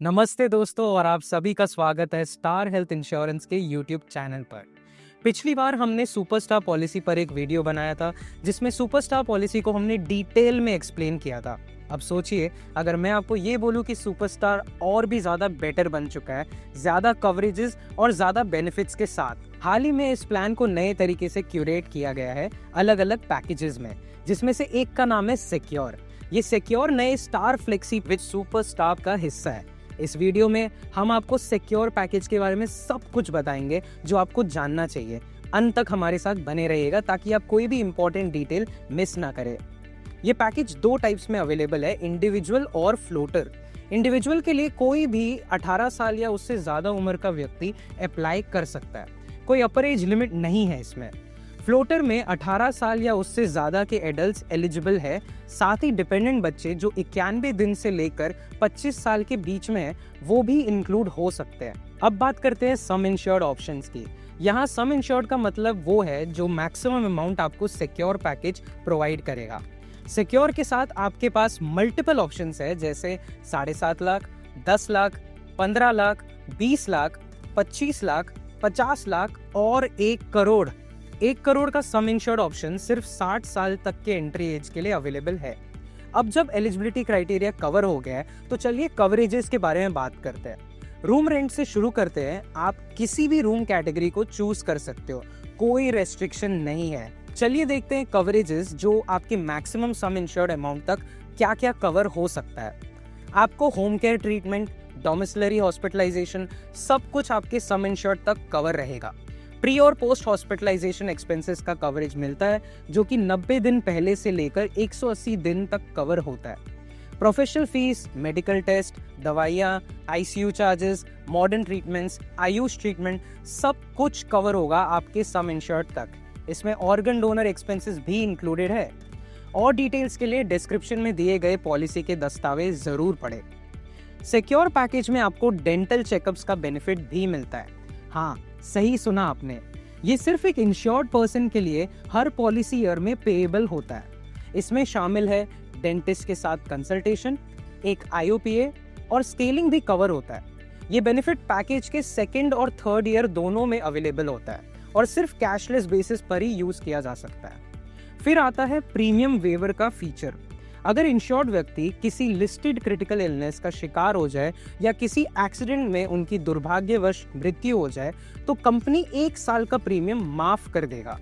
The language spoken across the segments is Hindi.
नमस्ते दोस्तों और आप सभी का स्वागत है स्टार हेल्थ इंश्योरेंस के यूट्यूब चैनल पर। पिछली बार हमने सुपरस्टार पॉलिसी पर एक वीडियो बनाया था जिसमें सुपरस्टार पॉलिसी को हमने डिटेल में एक्सप्लेन किया था। अब सोचिए अगर मैं आपको ये बोलूं कि सुपरस्टार और भी ज़्यादा बेटर बन चुका है, ज़्यादा कवरेजेस और ज़्यादा बेनिफिट्स के साथ। हाल ही में इस प्लान को नए तरीके से क्यूरेट किया गया है अलग अलग पैकेजेस में, जिसमें से एक का नाम है सिक्योर। ये सिक्योर नए स्टार फ्लेक्सी विद सुपरस्टार का हिस्सा है। इस वीडियो में हम आपको सिक्योर पैकेज के बारे में सब कुछ बताएंगे जो आपको जानना चाहिए। अंत तक हमारे साथ बने रहिएगा ताकि आप कोई भी इंपॉर्टेंट डिटेल मिस ना करें। ये पैकेज दो टाइप्स में अवेलेबल है, इंडिविजुअल और फ्लोटर। इंडिविजुअल के लिए कोई भी 18 साल या उससे ज़्यादा उम्र का व्यक्ति अप्लाई कर सकता है, कोई अपर एज लिमिट नहीं है इसमें। फ्लोटर में 18 साल या उससे ज़्यादा के एडल्ट्स एलिजिबल है, साथ ही डिपेंडेंट बच्चे जो 91 दिन से लेकर 25 साल के बीच में है वो भी इंक्लूड हो सकते हैं। अब बात करते हैं सम इंश्योर्ड ऑप्शंस की। यहाँ सम इंश्योर्ड का मतलब वो है जो मैक्सिमम अमाउंट आपको सिक्योर पैकेज प्रोवाइड करेगा। सिक्योर के साथ आपके पास मल्टीपल ऑप्शंस है, जैसे 7.5 लाख, 10 लाख, 15 लाख, 20 लाख, 25 लाख, 50 लाख और 1 करोड़। 1 करोड़ का सम इंश्योर्ड ऑप्शन सिर्फ 60 साल तक के एंट्री एज के लिए अवेलेबल है। अब जब एलिजिबिलिटी क्राइटेरिया कवर हो गया है तो चलिए कवरेजेस के बारे में बात करते हैं। रूम रेंट से शुरू करते हैं। आप किसी भी रूम कैटेगरी को चूज कर सकते हो, कोई रेस्ट्रिक्शन नहीं है। चलिए देखते हैं कवरेजेस जो आपके मैक्सिमम सम इंश्योर्ड अमाउंट तक क्या क्या कवर हो सकता है। आपको home care treatment, domiciliary hospitalisation सब कुछ आपके सम इंश्योर्ड तक कवर रहेगा। प्री और पोस्ट हॉस्पिटलाइजेशन एक्सपेंसेस का कवरेज मिलता है जो कि 90 दिन पहले से लेकर 180 दिन तक कवर होता है। प्रोफेशनल फीस, मेडिकल टेस्ट, दवाइयाँ, ICU charges, modern treatments, Ayush treatment सब कुछ कवर होगा आपके सम इंश्योर्ड तक। इसमें ऑर्गन डोनर एक्सपेंसेस भी इंक्लूडेड है। और डिटेल्स के लिए डिस्क्रिप्शन में दिए गए पॉलिसी के दस्तावेज जरूर पढ़ें। सिक्योर पैकेज में आपको डेंटल चेकअप्स का बेनिफिट भी मिलता है। हाँ, सही सुना आपने, ये सिर्फ एक इंश्योर्ड पर्सन के लिए हर पॉलिसी ईयर में पेएबल होता है। इसमें शामिल है डेंटिस्ट के साथ कंसल्टेशन, एक आईओपीए और स्केलिंग भी कवर होता है। ये बेनिफिट पैकेज के सेकंड और थर्ड ईयर दोनों में अवेलेबल होता है और सिर्फ कैशलेस बेसिस पर ही यूज किया जा सकता है। फिर आता है प्रीमियम वेवर का फीचर। अगर इंश्योर्ड व्यक्ति किसी लिस्टेड क्रिटिकल इलनेस का शिकार हो जाए या किसी एक्सीडेंट में उनकी दुर्भाग्यवश मृत्यु हो जाए तो कंपनी 1 साल का प्रीमियम माफ कर देगा।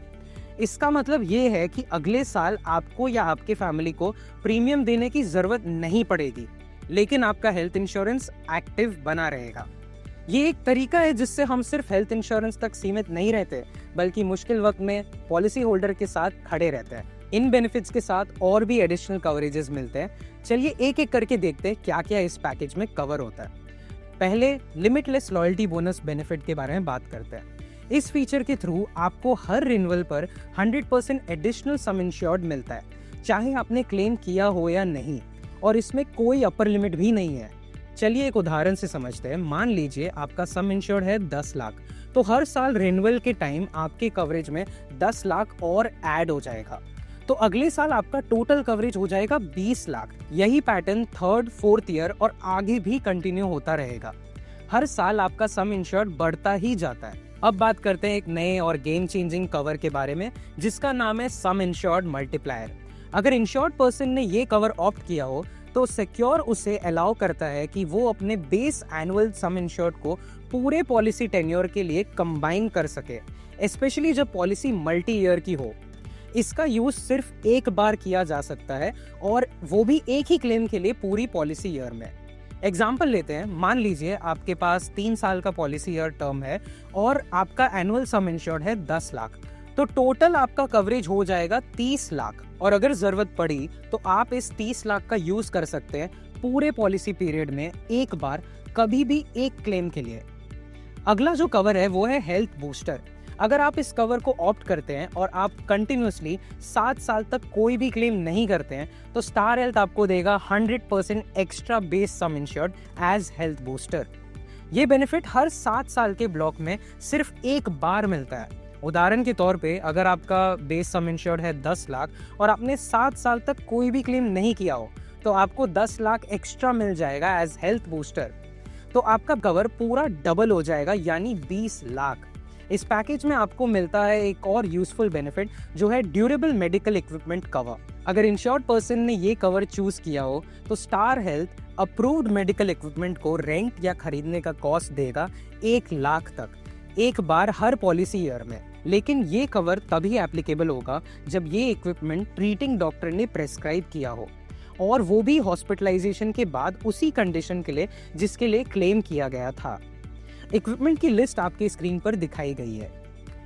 इसका मतलब ये है कि अगले साल आपको या आपके फैमिली को प्रीमियम देने की जरूरत नहीं पड़ेगी, लेकिन आपका हेल्थ इंश्योरेंस एक्टिव बना रहेगा। ये एक तरीका है जिससे हम सिर्फ हेल्थ इंश्योरेंस तक सीमित नहीं रहते, बल्कि मुश्किल वक्त में पॉलिसी होल्डर के साथ खड़े रहते हैं। इन बेनिफिट्स के साथ और भी एडिशनल कवरेजेस मिलते हैं। चलिए एक एक करके देखते हैं क्या क्या इस पैकेज में कवर होता है। पहले लिमिटलेस लॉयल्टी बोनस बेनिफिट के बारे में बात करते हैं। इस फीचर के थ्रू आपको हर रिन्यूअल पर 100% एडिशनल सम इंश्योर्ड मिलता है, चाहे आपने क्लेम किया हो या नहीं, और इसमें कोई अपर लिमिट भी नहीं है। चलिए एक उदाहरण से समझते हैं। मान लीजिए आपका सम इंश्योर्ड है 10 लाख, तो हर साल रिन्यूअल के टाइम आपके कवरेज में 10 लाख और ऐड हो जाएगा, तो अगले साल आपका टोटल कवरेज हो जाएगा 20 लाख। यही पैटर्न थर्ड, फोर्थ ईयर और आगे भी कंटिन्यू होता रहेगा। हर साल आपका सम इंश्योर्ड बढ़ता ही जाता है। अब बात करते हैं एक नए और गेम चेंजिंग कवर के बारे में जिसका नाम है सम इंश्योर्ड मल्टीप्लायर। अगर इंश्योर्ड पर्सन ने ये कवर ऑप्ट किया हो तो सिक्योर उसे अलाउ करता है कि वो अपने बेस एनुअल सम इंश्योर्ड को पूरे पॉलिसी टेन्योर के लिए कंबाइन कर सके, स्पेशली जब पॉलिसी मल्टी ईयर की हो। इसका यूज सिर्फ एक बार किया जा सकता है और वो भी एक ही क्लेम के लिए पूरी पॉलिसी ईयर में। एग्जाम्पल लेते हैं। मान लीजिए आपके पास 3 साल का पॉलिसी ईयर टर्म है और आपका एनुअल सम इंश्योर्ड है 10 लाख, तो टोटल आपका कवरेज हो जाएगा 30 लाख। और अगर जरूरत पड़ी तो आप इस 30 लाख का यूज कर सकते हैं पूरे पॉलिसी पीरियड में एक बार, कभी भी एक क्लेम के लिए। अगला जो कवर है वो है हेल्थ बूस्टर। अगर आप इस कवर को ऑप्ट करते हैं और आप कंटिन्यूसली 7 साल तक कोई भी क्लेम नहीं करते हैं तो स्टार हेल्थ आपको देगा 100% extra base sum insured as health booster. ये बेनिफिट हर 7 साल के ब्लॉक में सिर्फ एक बार मिलता है। उदाहरण के तौर पे अगर आपका बेस सम इंश्योर्ड है 10 लाख और आपने 7 साल तक कोई भी क्लेम नहीं किया हो तो आपको 10 लाख एक्स्ट्रा मिल जाएगा एज हेल्थ बूस्टर। तो आपका कवर पूरा डबल हो जाएगा, यानी 20 लाख। इस पैकेज में आपको मिलता है एक और यूजफुल बेनिफिट जो है ड्यूरेबल मेडिकल इक्विपमेंट कवर। अगर इंश्योर्ड पर्सन ने ये कवर चूज किया हो तो star health approved medical equipment को रेंट या खरीदने का कॉस्ट देगा 1 लाख तक, एक बार हर पॉलिसी ईयर में। लेकिन ये कवर तभी एप्लीकेबल होगा जब ये इक्विपमेंट ट्रीटिंग डॉक्टर ने प्रेस्क्राइब किया हो, और वो भी हॉस्पिटलाइजेशन के बाद उसी कंडीशन के लिए जिसके लिए क्लेम किया गया था। इक्विपमेंट की लिस्ट आपके स्क्रीन पर दिखाई गई है।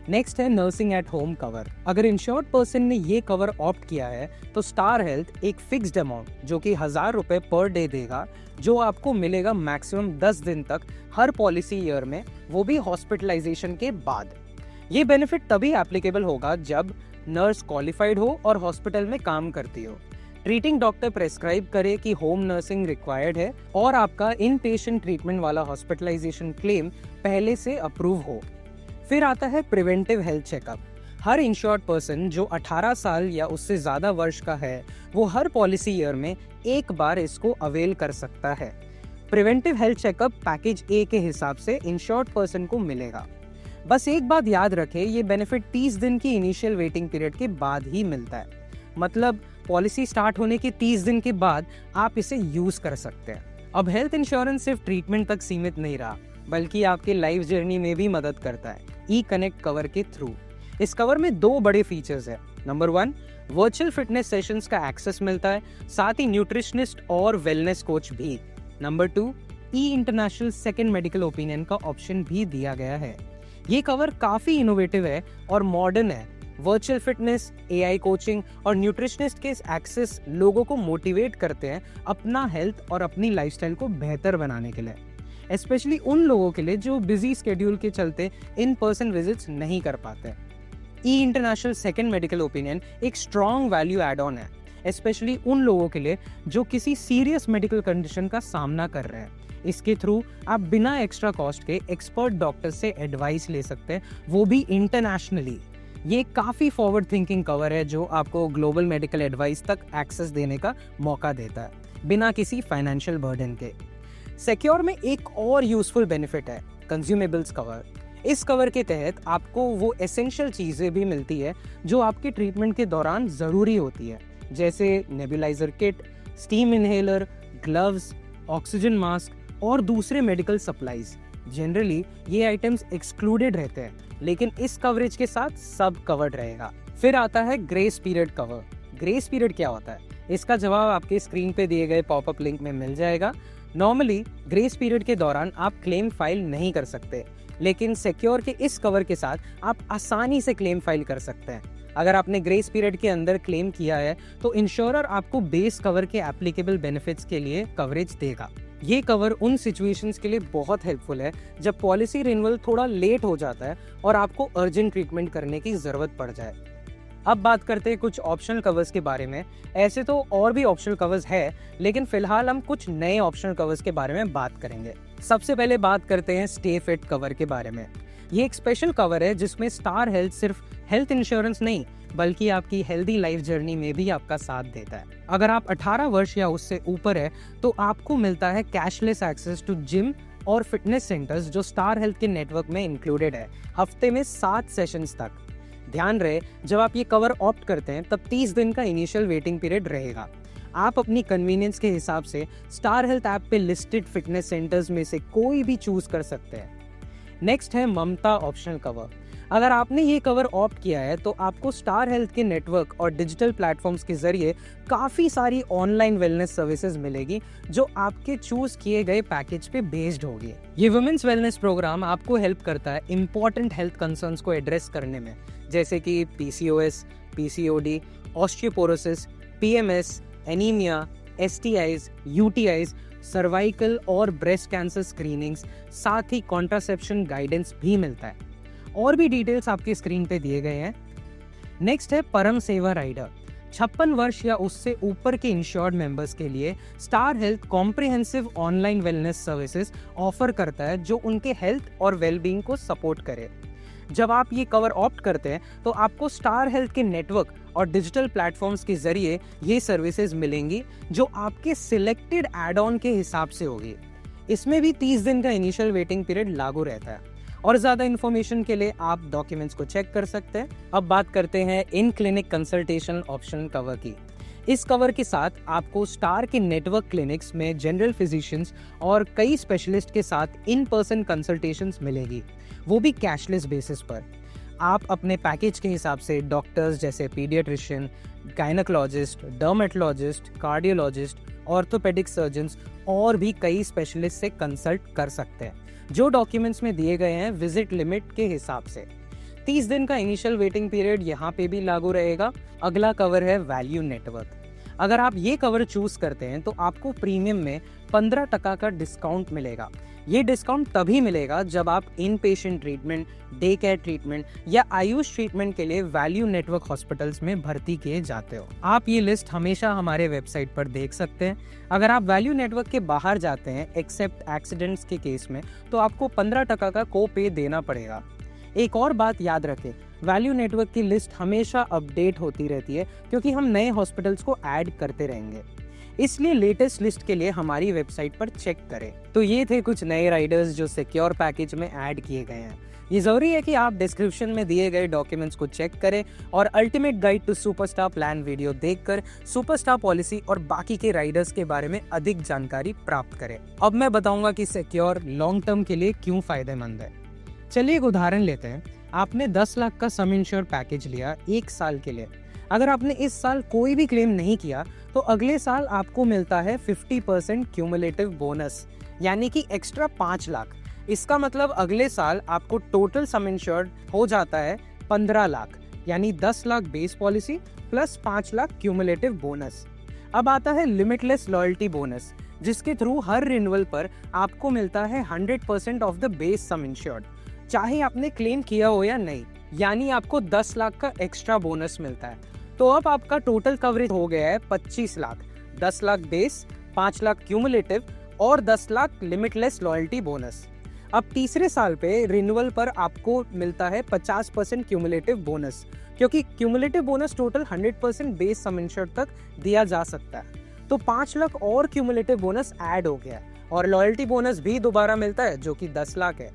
नेक्स्ट है नर्सिंग एट होम कवर। अगर इंश्योर्ड पर्सन ने ये कवर ऑप्ट किया है तो स्टार हेल्थ एक फिक्स्ड अमाउंट जो कि 1000 रुपए पर डे देगा, जो आपको मिलेगा मैक्सिमम 10 दिन तक हर पॉलिसी ईयर में, वो भी हॉस्पिटलाइजेशन के बाद। ये बेनिफिट तभी एप्लीकेबल होगा जब नर्स क्वालिफाइड हो और हॉस्पिटल में काम करती हो, ट्रीटिंग डॉक्टर प्रेस्क्राइब करे कि होम नर्सिंग रिक्वायर्ड है, और आपका इन पेशेंट ट्रीटमेंट वाला हॉस्पिटलाइजेशन क्लेम पहले से अप्रूव हो। फिर आता है प्रिवेंटिव हेल्थ चेकअप। हर इंश्योर्ड पर्सन जो 18 साल या उससे ज़्यादा वर्ष का है वो हर पॉलिसी ईयर में एक बार इसको अवेल कर सकता है। प्रिवेंटिव हेल्थ चेकअप पैकेज ए के हिसाब से इंश्योर्ड पर्सन को मिलेगा। बस एक बात याद रखें, ये बेनिफिट 30 दिन की इनिशियल वेटिंग पीरियड के बाद ही मिलता है। मतलब पॉलिसी स्टार्ट होने के 30 दिन के बाद आप इसे यूज कर सकते हैं। अब हेल्थ इंश्योरेंस सिर्फ ट्रीटमेंट तक सीमित नहीं रहा, बल्कि आपके लाइफ जर्नी में भी मदद करता है ई कनेक्ट कवर के थ्रू। इस कवर में 2 बड़े फीचर्स है। नंबर 1, वर्चुअल फिटनेस सेशंस का एक्सेस मिलता है, साथ ही न्यूट्रिशनिस्ट और वेलनेस कोच भी। नंबर 2, ई इंटरनेशनल सेकंड मेडिकल ओपिनियन का ऑप्शन भी दिया गया है। ये कवर काफी इनोवेटिव है और मॉडर्न है। वर्चुअल फिटनेस, एआई कोचिंग और न्यूट्रिशनिस्ट के एक्सेस लोगों को मोटिवेट करते हैं अपना हेल्थ और अपनी लाइफस्टाइल को बेहतर बनाने के लिए, स्पेशली उन लोगों के लिए जो बिजी स्केड्यूल के चलते इन पर्सन विजिट्स नहीं कर पाते। ई इंटरनेशनल सेकंड मेडिकल ओपिनियन एक स्ट्रॉन्ग वैल्यू एड ऑन है, स्पेशली उन लोगों के लिए जो किसी सीरियस मेडिकल कंडीशन का सामना कर रहे हैं। इसके थ्रू आप बिना एक्स्ट्रा कॉस्ट के एक्सपर्ट डॉक्टर से एडवाइस ले सकते हैं, वो भी इंटरनेशनली। ये काफ़ी फॉरवर्ड थिंकिंग कवर है जो आपको ग्लोबल मेडिकल एडवाइस तक एक्सेस देने का मौका देता है बिना किसी फाइनेंशियल बर्डन के। सिक्योर में एक और यूजफुल बेनिफिट है कंज्यूमेबल्स कवर। इस कवर के तहत आपको वो एसेंशियल चीज़ें भी मिलती है जो आपके ट्रीटमेंट के दौरान ज़रूरी होती है, जैसे nebuliser kit, steam inhaler, gloves, oxygen mask और दूसरे मेडिकल सप्लाईज। जनरली ये आइटम्स एक्सक्लूडेड रहते हैं, लेकिन इस कवरेज के साथ सब कवर्ड रहेगा। फिर आता है grace period cover. Grace period क्या होता है? इसका जवाब आपके स्क्रीन पे दिए गए पॉपअप लिंक में मिल जाएगा। नॉर्मली ग्रेस पीरियड के दौरान आप क्लेम फाइल नहीं कर सकते, लेकिन सिक्योर के इस कवर के साथ आप आसानी से क्लेम फाइल कर सकते हैं। अगर आपने ग्रेस पीरियड के अंदर क्लेम किया है तो इंश्योरर आपको बेस कवर के एप्लीकेबल बेनिफिट्स के लिए कवरेज देगा। ये कवर उन सिचुएशंस के लिए बहुत हेल्पफुल है जब पॉलिसी रिन्यूअल थोड़ा लेट हो जाता है और आपको अर्जेंट ट्रीटमेंट करने की ज़रूरत पड़ जाए। अब बात करते हैं कुछ ऑप्शनल कवर्स के बारे में। ऐसे तो और भी ऑप्शनल कवर्स है, लेकिन फिलहाल हम कुछ नए ऑप्शनल कवर्स के बारे में बात करेंगे। सबसे पहले बात करते हैं स्टे फिट कवर के बारे में। ये एक स्पेशल कवर है जिसमें स्टार हेल्थ सिर्फ हेल्थ इंश्योरेंस नहीं बल्कि आपकी हेल्दी लाइफ जर्नी में भी आपका साथ देता है। अगर आप 18 वर्ष या उससे ऊपर है तो आपको मिलता है कैशलेस एक्सेस टू जिम और फिटनेस सेंटर्स जो स्टार हेल्थ के नेटवर्क में इंक्लूडेड है, हफ्ते में 7 सेशंस तक। ध्यान रहे, जब आप ये कवर ऑप्ट करते हैं तब 30 दिन का इनिशियल वेटिंग पीरियड रहेगा। आप अपनी कन्वीनियंस के हिसाब से स्टार हेल्थ ऐप पे लिस्टेड फिटनेस सेंटर्स में से कोई भी चूज कर सकते हैं। नेक्स्ट है ममता ऑप्शनल कवर। अगर आपने ये कवर ऑप्ट किया है तो आपको स्टार हेल्थ के नेटवर्क और डिजिटल प्लेटफॉर्म्स के जरिए काफ़ी सारी ऑनलाइन वेलनेस सर्विसेज मिलेगी जो आपके चूज किए गए पैकेज पे बेस्ड होगी। ये वुमेन्स वेलनेस प्रोग्राम आपको हेल्प करता है इंपॉर्टेंट हेल्थ कंसर्न्स को एड्रेस करने में, जैसे कि PCOS, PCOD, osteoporosis, PMS, anaemia, STIs, UTIs, cervical और ब्रेस्ट कैंसर स्क्रीनिंग्स, साथ ही कॉन्ट्रासेप्शन गाइडेंस भी मिलता है। और भी डिटेल्स आपके स्क्रीन पे दिए गए हैं। नेक्स्ट है परम सेवा राइडर। 56 वर्ष या उससे ऊपर के इंश्योर्ड मेंबर्स के लिए star health comprehensive online wellness services offer करता है जो उनके हेल्थ और वेलबींग को सपोर्ट करे। जब आप ये कवर ऑप्ट करते हैं तो आपको स्टार हेल्थ के नेटवर्क और डिजिटल प्लेटफॉर्म्स के जरिए ये सर्विसेज मिलेंगी जो आपके सिलेक्टेड एड ऑन के हिसाब से होगी। इसमें भी 30 दिन का इनिशियल वेटिंग पीरियड लागू रहता है। और ज़्यादा इन्फॉर्मेशन के लिए आप डॉक्यूमेंट्स को चेक कर सकते हैं। अब बात करते हैं in clinic consultation option cover की। इस कवर के साथ आपको स्टार के नेटवर्क क्लिनिक्स में जनरल फिजिशियंस और कई स्पेशलिस्ट के साथ इन पर्सन कंसल्टेशंस मिलेगी, वो भी कैशलेस बेसिस पर। आप अपने पैकेज के हिसाब से डॉक्टर्स जैसे paediatrician, gynaecologist, dermatologist, cardiologist, orthopaedic surgeons और भी कई स्पेशलिस्ट से कंसल्ट कर सकते हैं, जो डॉक्यूमेंट्स में दिए गए हैं विजिट लिमिट के हिसाब से। 30 दिन का इनिशियल वेटिंग पीरियड यहाँ पे भी लागू रहेगा। अगला कवर है वैल्यू नेटवर्क। अगर आप ये कवर चूज करते हैं तो आपको प्रीमियम में 15% का डिस्काउंट मिलेगा। ये डिस्काउंट तभी मिलेगा जब आप inpatient treatment, day care treatment या आयुष ट्रीटमेंट के लिए वैल्यू नेटवर्क हॉस्पिटल्स में भर्ती किए जाते हो। आप ये लिस्ट हमेशा हमारे वेबसाइट पर देख सकते हैं। अगर आप वैल्यू नेटवर्क के बाहर जाते हैं एक्सेप्ट एक्सीडेंट्स के केस में, तो आपको 15% का को पे देना पड़ेगा। एक और बात याद रखें, वैल्यू नेटवर्क की लिस्ट हमेशा अपडेट होती रहती है क्योंकि हम नए हॉस्पिटल्स को ऐड करते रहेंगे, इसलिए लेटेस्ट लिस्ट के लिए हमारी वेबसाइट पर चेक करें। तो ये थे कुछ नए राइडर्स जो सिक्योर पैकेज में ऐड किए गए हैं। ये जरूरी है कि आप डिस्क्रिप्शन में दिए गए डॉक्यूमेंट्स को चेक करें और ultimate guide to superstar plan video देखकर सुपरस्टार पॉलिसी और बाकी के राइडर्स के बारे में अधिक जानकारी प्राप्त करें। अब मैं बताऊंगा कि सिक्योर लॉन्ग टर्म के लिए क्यों फायदेमंद है। चलिए एक उदाहरण लेते हैं। आपने 10 लाख का सम इंश्योर पैकेज लिया 1 साल के लिए। अगर आपने इस साल कोई भी क्लेम नहीं किया तो अगले साल आपको मिलता है 50% क्यूमुलेटिव बोनस, यानी कि एक्स्ट्रा 5 लाख। इसका मतलब अगले साल आपको टोटल सम इंश्योर्ड हो जाता है 15 लाख, यानी 10 lakh base policy plus 5 lakh cumulative bonus. अब आता है लिमिटलेस लॉयल्टी बोनस, जिसके थ्रू हर रिन्यूअल पर आपको मिलता है 100% of the base sum insured, चाहे आपने क्लेम किया हो या नहीं, यानी आपको 10 लाख का एक्स्ट्रा बोनस मिलता है। तो अब आपका टोटल कवरेज हो गया है 25 लाख, 10 लाख बेस, 5 लाख क्यूमुलेटिव और 10 लाख लिमिटलेस लॉयल्टी बोनस। अब तीसरे साल पे रिन्यूअल पर आपको मिलता है 50% क्यूमुलेटिव बोनस, क्योंकि cumulative bonus total 100% base sum insured तक दिया जा सकता है। तो 5 लाख और क्यूमुलेटिव बोनस ऐड हो गया और लॉयल्टी बोनस भी दोबारा मिलता है जो कि 10 लाख है।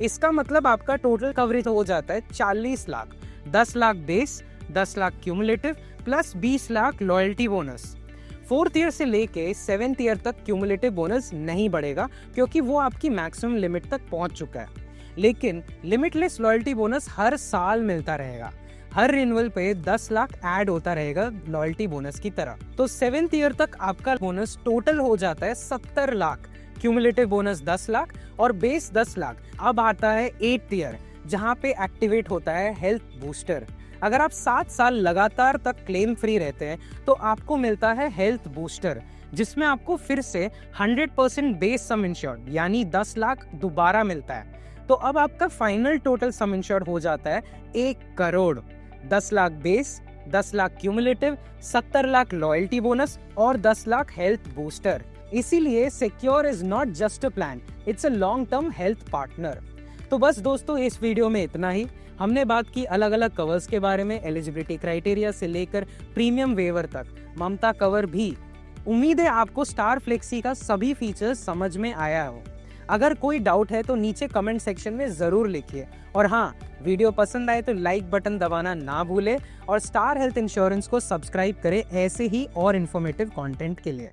इसका मतलब आपका टोटल कवरेज हो जाता है 40 lakh, 10 lakh base, 10 lakh cumulative plus 20 lakh loyalty bonus. 4th year से लेके 7th ईयर तक क्यूमुलेटिव बोनस नहीं बढ़ेगा क्योंकि वो आपकी मैक्सिमम लिमिट तक पहुंच चुका है। लेकिन लिमिटलेस लॉयल्टी बोनस हर साल मिलता रहेगा। हर रिन्यूअल पे 10 लाख ऐड होता रहेगा लॉयल्टी बोनस की तरह। तो 7th ईयर तक आपका बोनस टोटल हो जाता है 70 लाख, क्यूमुलेटिव बोनस 10 लाख और बेस 10 लाख। अब आता है 8th ईयर, जहां पे एक्टिवेट होता है हेल्थ बूस्टर। अगर आप 7 साल लगातार तक क्लेम फ्री रहते हैं तो आपको मिलता है हेल्थ बूस्टर, जिसमें आपको फिर से 100% बेस सम इंश्योर्ड यानी 10 लाख दोबारा मिलता है। तो अब आपका फाइनल टोटल सम इंश्योर्ड हो जाता है 1 crore, 10 lakh base, 10 lakh cumulative, 70 lakh loyalty bonus और 10 लाख हेल्थ बूस्टर। इसीलिए secure is not just a plan, it's a long term health partner. तो बस दोस्तों, इस वीडियो में इतना ही। हमने बात की अलग अलग कवर्स के बारे में, एलिजिबिलिटी क्राइटेरिया से लेकर प्रीमियम वेवर तक, ममता कवर भी। उम्मीद है आपको स्टार फ्लेक्सी का सभी फीचर्स समझ में आया हो। अगर कोई डाउट है तो नीचे कमेंट सेक्शन में जरूर लिखिए। और हाँ, वीडियो पसंद आए तो लाइक बटन दबाना ना भूले और स्टार हेल्थ इंश्योरेंस को सब्सक्राइब करें ऐसे ही और इन्फॉर्मेटिव कंटेंट के लिए।